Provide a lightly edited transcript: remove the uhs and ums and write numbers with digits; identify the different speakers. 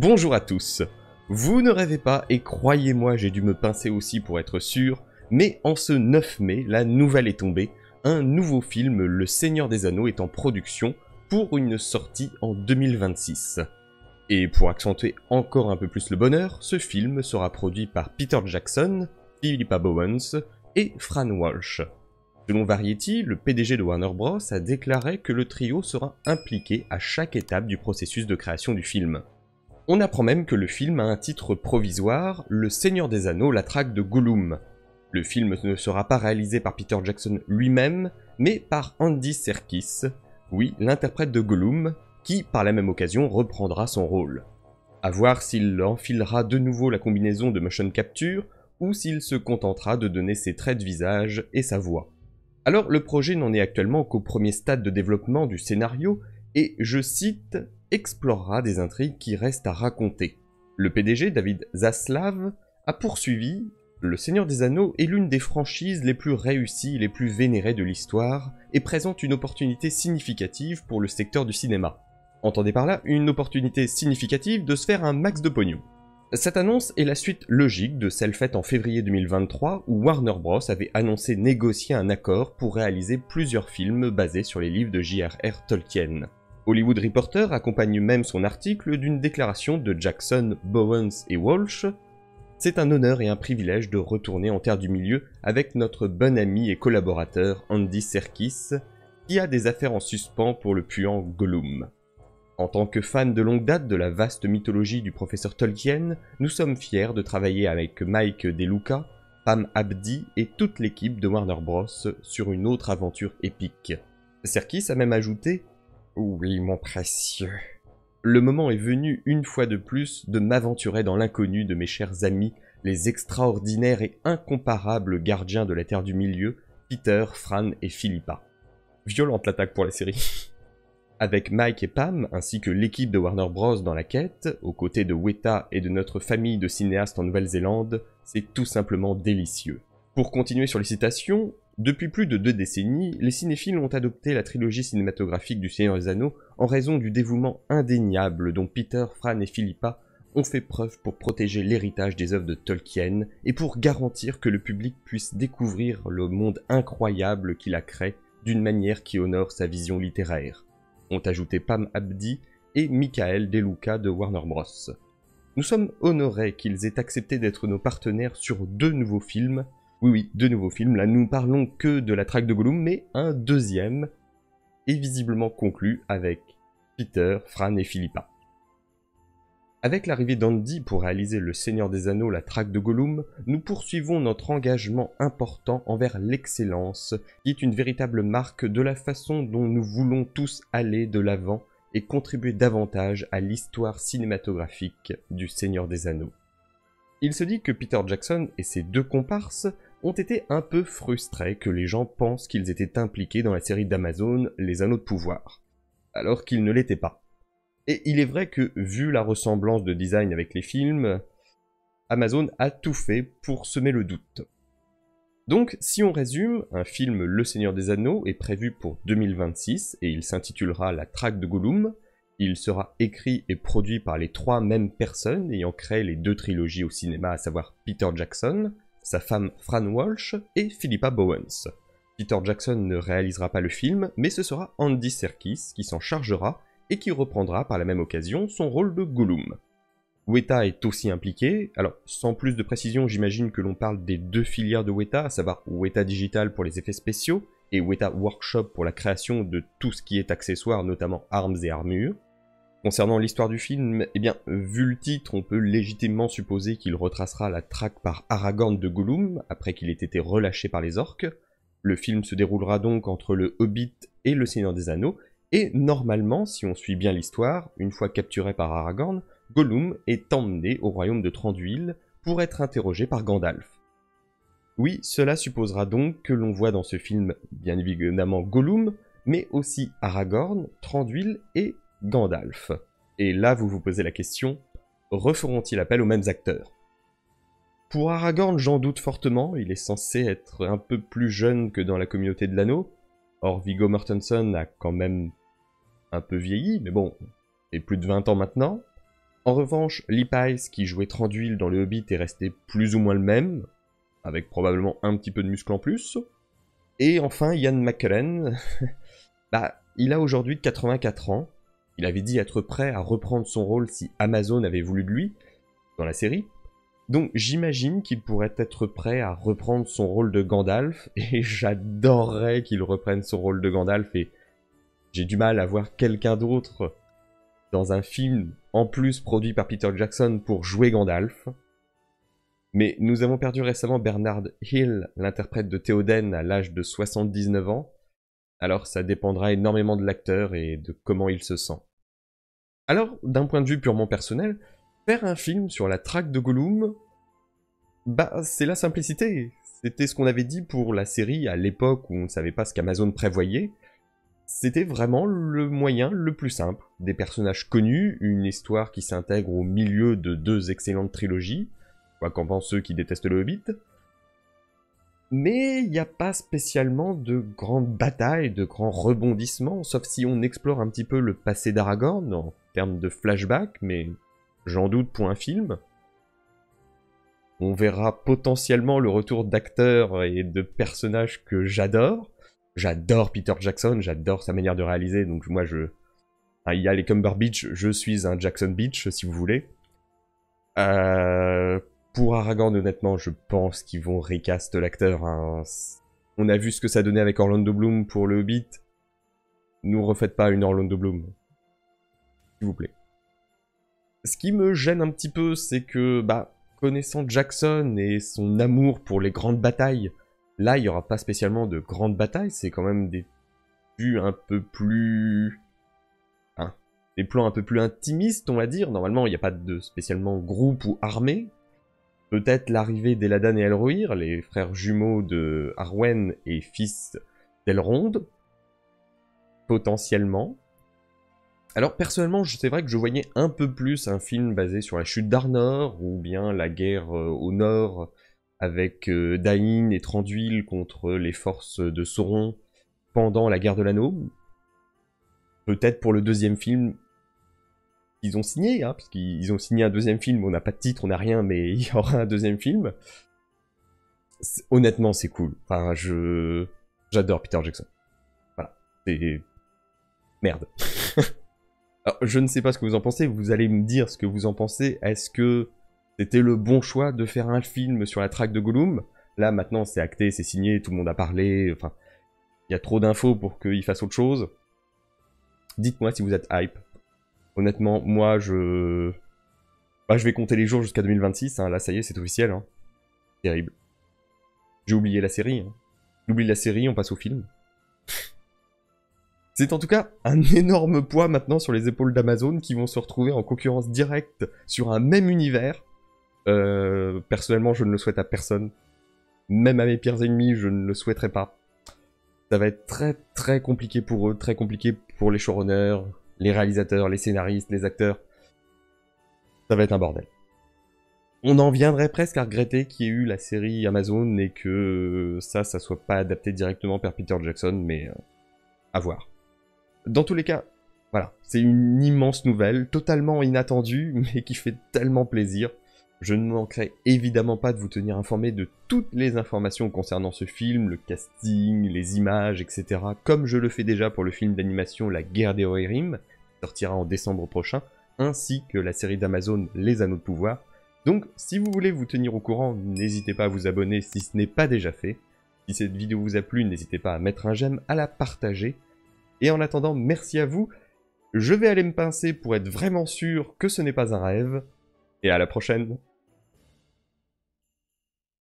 Speaker 1: Bonjour à tous. Vous ne rêvez pas, et croyez-moi, j'ai dû me pincer aussi pour être sûr, mais en ce 9 mai, la nouvelle est tombée, un nouveau film, Le Seigneur des Anneaux, est en production pour une sortie en 2026. Et pour accentuer encore un peu plus le bonheur, ce film sera produit par Peter Jackson, Philippa Bowens et Fran Walsh. Selon Variety, le PDG de Warner Bros. A déclaré que le trio sera impliqué à chaque étape du processus de création du film. On apprend même que le film a un titre provisoire, Le Seigneur des Anneaux, la traque de Gollum. Le film ne sera pas réalisé par Peter Jackson lui-même, mais par Andy Serkis, oui, l'interprète de Gollum, qui, par la même occasion, reprendra son rôle. À voir s'il enfilera de nouveau la combinaison de motion capture, ou s'il se contentera de donner ses traits de visage et sa voix. Alors, le projet n'en est actuellement qu'au premier stade de développement du scénario, et, je cite, explorera des intrigues qui restent à raconter. Le PDG, David Zaslav, a poursuivi « Le Seigneur des Anneaux est l'une des franchises les plus réussies et les plus vénérées de l'histoire, et présente une opportunité significative pour le secteur du cinéma. Entendez par là une opportunité significative de se faire un max de pognon. » Cette annonce est la suite logique de celle faite en février 2023 où Warner Bros. Avait annoncé négocier un accord pour réaliser plusieurs films basés sur les livres de J.R.R. Tolkien. Hollywood Reporter accompagne même son article d'une déclaration de Jackson, Bowens et Walsh. C'est un honneur et un privilège de retourner en terre du milieu avec notre bon ami et collaborateur Andy Serkis, qui a des affaires en suspens pour le puant Gollum. En tant que fan de longue date de la vaste mythologie du professeur Tolkien, nous sommes fiers de travailler avec Mike DeLuca, Pam Abdi et toute l'équipe de Warner Bros. Sur une autre aventure épique. Serkis a même ajouté « Oui, mon précieux. Le moment est venu, une fois de plus, de m'aventurer dans l'inconnu de mes chers amis, les extraordinaires et incomparables gardiens de la Terre du Milieu, Peter, Fran et Philippa. » Violente l'attaque pour la série. Avec Mike et Pam, ainsi que l'équipe de Warner Bros. Dans la quête, aux côtés de Weta et de notre famille de cinéastes en Nouvelle-Zélande, c'est tout simplement délicieux. Pour continuer sur les citations, depuis plus de 2 décennies, les cinéphiles ont adopté la trilogie cinématographique du Seigneur des Anneaux en raison du dévouement indéniable dont Peter, Fran et Philippa ont fait preuve pour protéger l'héritage des œuvres de Tolkien et pour garantir que le public puisse découvrir le monde incroyable qu'il a créé d'une manière qui honore sa vision littéraire. Ont ajouté Pam Abdi et Michael DeLuca de Warner Bros. Nous sommes honorés qu'ils aient accepté d'être nos partenaires sur 2 nouveaux films. Oui, 2 nouveaux films, là nous ne parlons que de la traque de Gollum, mais un deuxième est visiblement conclu avec Peter, Fran et Philippa. Avec l'arrivée d'Andy pour réaliser Le Seigneur des Anneaux, la traque de Gollum, nous poursuivons notre engagement important envers l'excellence, qui est une véritable marque de la façon dont nous voulons tous aller de l'avant et contribuer davantage à l'histoire cinématographique du Seigneur des Anneaux. Il se dit que Peter Jackson et ses 2 comparses ont été un peu frustrés que les gens pensent qu'ils étaient impliqués dans la série d'Amazon Les Anneaux de Pouvoir, alors qu'ils ne l'étaient pas. Et il est vrai que, vu la ressemblance de design avec les films, Amazon a tout fait pour semer le doute. Donc, si on résume, un film Le Seigneur des Anneaux est prévu pour 2026 et il s'intitulera La traque de Gollum. Il sera écrit et produit par les 3 mêmes personnes ayant créé les 2 trilogies au cinéma, à savoir Peter Jackson, sa femme Fran Walsh et Philippa Bowens. Peter Jackson ne réalisera pas le film, mais ce sera Andy Serkis qui s'en chargera et qui reprendra par la même occasion son rôle de Gollum. Weta est aussi impliqué, alors sans plus de précision j'imagine que l'on parle des 2 filières de Weta, à savoir Weta Digital pour les effets spéciaux et Weta Workshop pour la création de tout ce qui est accessoire, notamment armes et armures. Concernant l'histoire du film, eh bien, vu le titre, on peut légitimement supposer qu'il retracera la traque par Aragorn de Gollum, après qu'il ait été relâché par les orques. Le film se déroulera donc entre le Hobbit et le Seigneur des Anneaux, et normalement, si on suit bien l'histoire, une fois capturé par Aragorn, Gollum est emmené au royaume de Thranduil pour être interrogé par Gandalf. Oui, cela supposera donc que l'on voit dans ce film bien évidemment Gollum, mais aussi Aragorn, Thranduil et Gandalf. Et là vous vous posez la question, referont-ils appel aux mêmes acteurs? Pour Aragorn, j'en doute fortement, il est censé être un peu plus jeune que dans la communauté de l'anneau. Or Viggo Mortensen a quand même un peu vieilli, mais bon, c'est plus de 20 ans maintenant. En revanche, Lee Pace, qui jouait Thranduil dans Le Hobbit, est resté plus ou moins le même, avec probablement un petit peu de muscle en plus. Et enfin, Ian McKellen, il a aujourd'hui 84 ans. Il avait dit être prêt à reprendre son rôle si Amazon avait voulu de lui, dans la série. Donc j'imagine qu'il pourrait être prêt à reprendre son rôle de Gandalf, et j'adorerais qu'il reprenne son rôle de Gandalf, et j'ai du mal à voir quelqu'un d'autre dans un film, en plus produit par Peter Jackson, pour jouer Gandalf. Mais nous avons perdu récemment Bernard Hill, l'interprète de Théoden, à l'âge de 79 ans, alors ça dépendra énormément de l'acteur et de comment il se sent. Alors, d'un point de vue purement personnel, faire un film sur la traque de Gollum, c'est la simplicité. C'était ce qu'on avait dit pour la série à l'époque où on ne savait pas ce qu'Amazon prévoyait. C'était vraiment le moyen le plus simple. Des personnages connus, une histoire qui s'intègre au milieu de 2 excellentes trilogies, quoi qu'en pensent ceux qui détestent le Hobbit. Mais il n'y a pas spécialement de grandes batailles, de grands rebondissements, sauf si on explore un petit peu le passé d'Aragorn en termes de flashback, mais j'en doute pour un film. On verra potentiellement le retour d'acteurs et de personnages que j'adore. J'adore Peter Jackson, j'adore sa manière de réaliser, donc moi il y a les Cumberbatch, je suis un Jackson Beach, si vous voulez. Pour Aragorn, honnêtement, je pense qu'ils vont recast l'acteur. Hein. On a vu ce que ça donnait avec Orlando Bloom pour le Hobbit. Nous refaites pas une Orlando Bloom. S'il vous plaît. Ce qui me gêne un petit peu, c'est que, connaissant Jackson et son amour pour les grandes batailles, là, il n'y aura pas spécialement de grandes batailles, c'est quand même des vues un peu plus... des plans un peu plus intimistes, on va dire. Normalement, il n'y a pas de spécialement groupe ou armée. Peut-être l'arrivée d'Eladan et Elrohir, les frères jumeaux de Arwen et fils d'Elrond. Potentiellement. Alors personnellement, c'est vrai que je voyais un peu plus un film basé sur la chute d'Arnor, ou bien la guerre au nord, avec Dain et Thranduil contre les forces de Sauron pendant la guerre de l'Anneau. Peut-être pour le deuxième film, ils ont signé, hein, parce qu'ils ont signé un deuxième film, on n'a pas de titre, on n'a rien, mais il y aura un deuxième film. Honnêtement, c'est cool. Enfin, j'adore Peter Jackson. Voilà. C'est... Merde. Alors, je ne sais pas ce que vous en pensez, vous allez me dire ce que vous en pensez. Est-ce que c'était le bon choix de faire un film sur la traque de Gollum? Là, maintenant, c'est acté, c'est signé, tout le monde a parlé, enfin... Il y a trop d'infos pour qu'il fasse autre chose. Dites-moi si vous êtes hype. Honnêtement, moi, je vais compter les jours jusqu'à 2026, hein. Là, ça y est, c'est officiel. Hein. Terrible. J'ai oublié la série. Hein. J'oublie la série, on passe au film. C'est en tout cas un énorme poids maintenant sur les épaules d'Amazon qui vont se retrouver en concurrence directe sur un même univers. Personnellement, je ne le souhaite à personne. Même à mes pires ennemis, je ne le souhaiterais pas. Ça va être très très compliqué pour eux, très compliqué pour les showrunners, les réalisateurs, les scénaristes, les acteurs. Ça va être un bordel. On en viendrait presque à regretter qu'il y ait eu la série Amazon et que ça soit pas adapté directement par Peter Jackson, mais à voir. Dans tous les cas, voilà, c'est une immense nouvelle, totalement inattendue, mais qui fait tellement plaisir. Je ne manquerai évidemment pas de vous tenir informé de toutes les informations concernant ce film, le casting, les images, etc. Comme je le fais déjà pour le film d'animation La Guerre des Rohirrim, qui sortira en décembre prochain, ainsi que la série d'Amazon Les Anneaux de Pouvoir. Donc, si vous voulez vous tenir au courant, n'hésitez pas à vous abonner si ce n'est pas déjà fait. Si cette vidéo vous a plu, n'hésitez pas à mettre un j'aime, à la partager. Et en attendant, merci à vous. Je vais aller me pincer pour être vraiment sûr que ce n'est pas un rêve. Et à la prochaine.